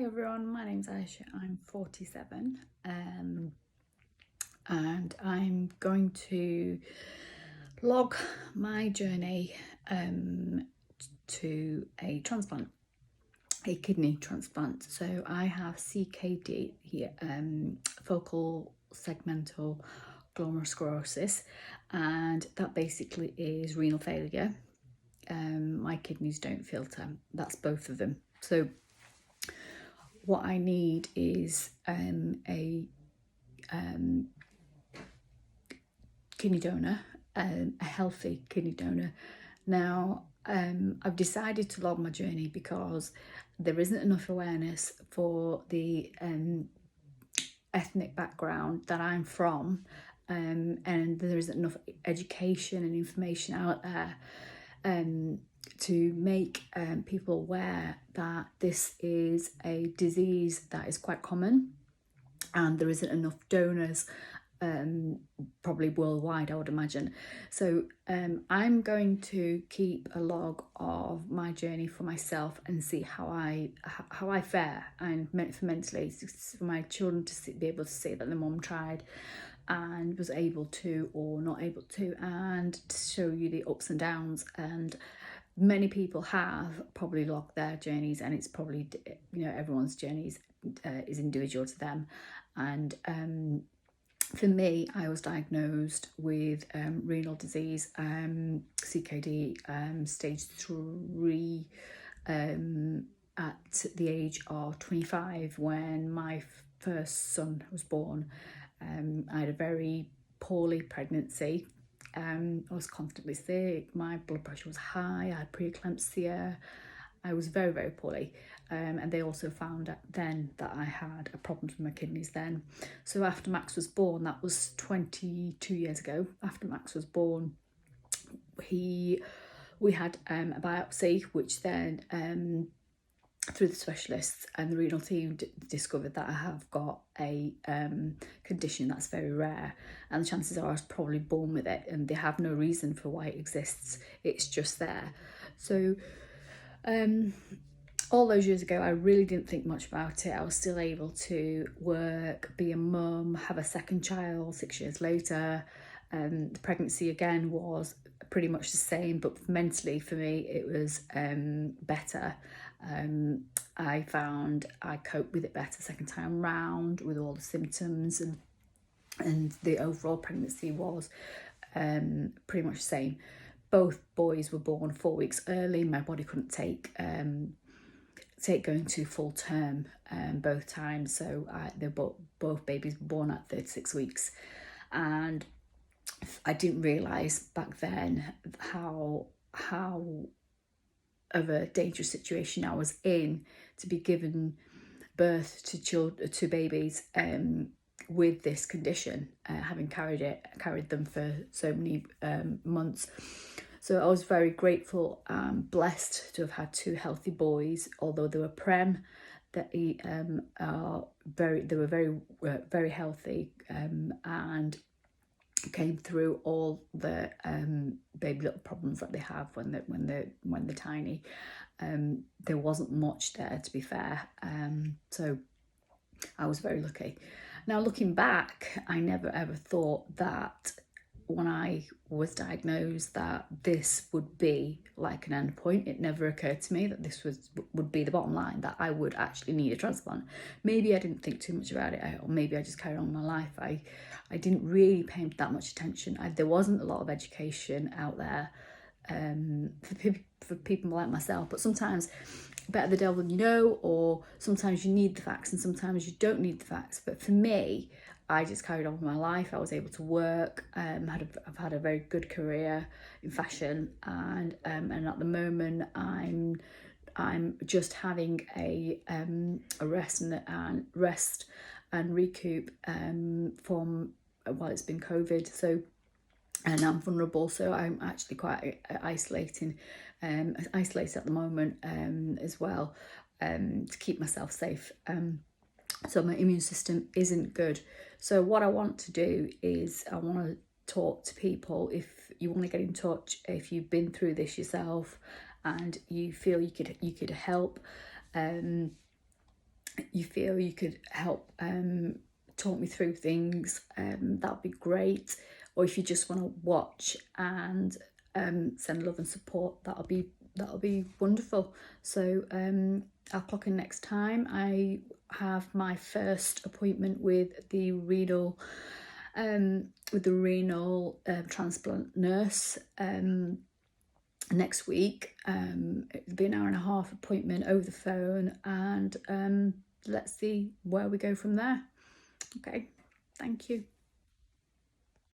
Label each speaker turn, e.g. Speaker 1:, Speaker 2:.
Speaker 1: everyone, my name's Aisha, I'm 47 and I'm going to log my journey to a transplant, a kidney transplant. So I have CKD here, focal segmental glomerulosclerosis, and that basically is renal failure. My kidneys don't filter, that's both of them. So what I need is a kidney donor, a healthy kidney donor. Now, I've decided to log my journey because there isn't enough awareness for the ethnic background that I'm from, and there isn't enough education and information out there to make people aware that this is a disease that is quite common, and there isn't enough donors, probably worldwide, I would imagine. So I'm going to keep a log of my journey for myself and see how I fare, and for mentally, for my children to be able to see that the mum tried and was able to or not able to, and to show you the ups and downs. And many people have probably logged their journeys, and it's probably, everyone's journeys is individual to them. And for me, I was diagnosed with renal disease, CKD, stage 3, at the age of 25 when my first son was born. I had a very poorly pregnancy. I was constantly sick, my blood pressure was high, I had preeclampsia, I was very, very poorly. And they also found out then that I had a problem with my kidneys then. So after Max was born, that was 22 years ago, after Max was born, we had a biopsy, which then through the specialists and the renal team discovered that I have got a condition that's very rare, and the chances are I was probably born with it, and they have no reason for why it exists, it's just there. So all those years ago, I really didn't think much about it. I was still able to work, be a mum, have a second child 6 years later. The pregnancy again was pretty much the same, but mentally for me it was better. I found I coped with it better second time round with all the symptoms, and the overall pregnancy was pretty much the same. Both boys were born 4 weeks early. My body couldn't take going to full term both times, so both babies were born at 36 weeks, and I didn't realise back then how of a dangerous situation I was in, to be given birth to babies with this condition, having carried them for so many months. So I was very grateful and blessed to have had 2 healthy boys, although they were prem. They were very healthy, and came through all the baby little problems that they have when they're tiny. There wasn't much there, to be fair. So I was very lucky. Now, looking back, I never ever thought that when I was diagnosed that this would be like an end point. It never occurred to me that this would be the bottom line, that I would actually need a transplant. Maybe I didn't think too much about it, or maybe I just carried on with my life. I didn't really pay that much attention. There wasn't a lot of education out there for people like myself, but sometimes better the devil than you know, or sometimes you need the facts and sometimes you don't need the facts. But for me, I just carried on with my life. I was able to work. I've had a very good career in fashion, and at the moment I'm just having a rest and recoup from, well, it's been COVID, so, and I'm vulnerable, so I'm actually quite isolated at the moment as well, to keep myself safe. So my immune system isn't good. So what I want to do is I want to talk to people. If you want to get in touch, if you've been through this yourself and you feel you could help, you feel you could help talk me through things, that'd be great. Or if you just want to watch and send love and support, that'll be wonderful. So I'll clock in next time. I have my first appointment with the renal transplant nurse next week. It'll be an hour and a half appointment over the phone, and let's see where we go from there. Okay, thank you.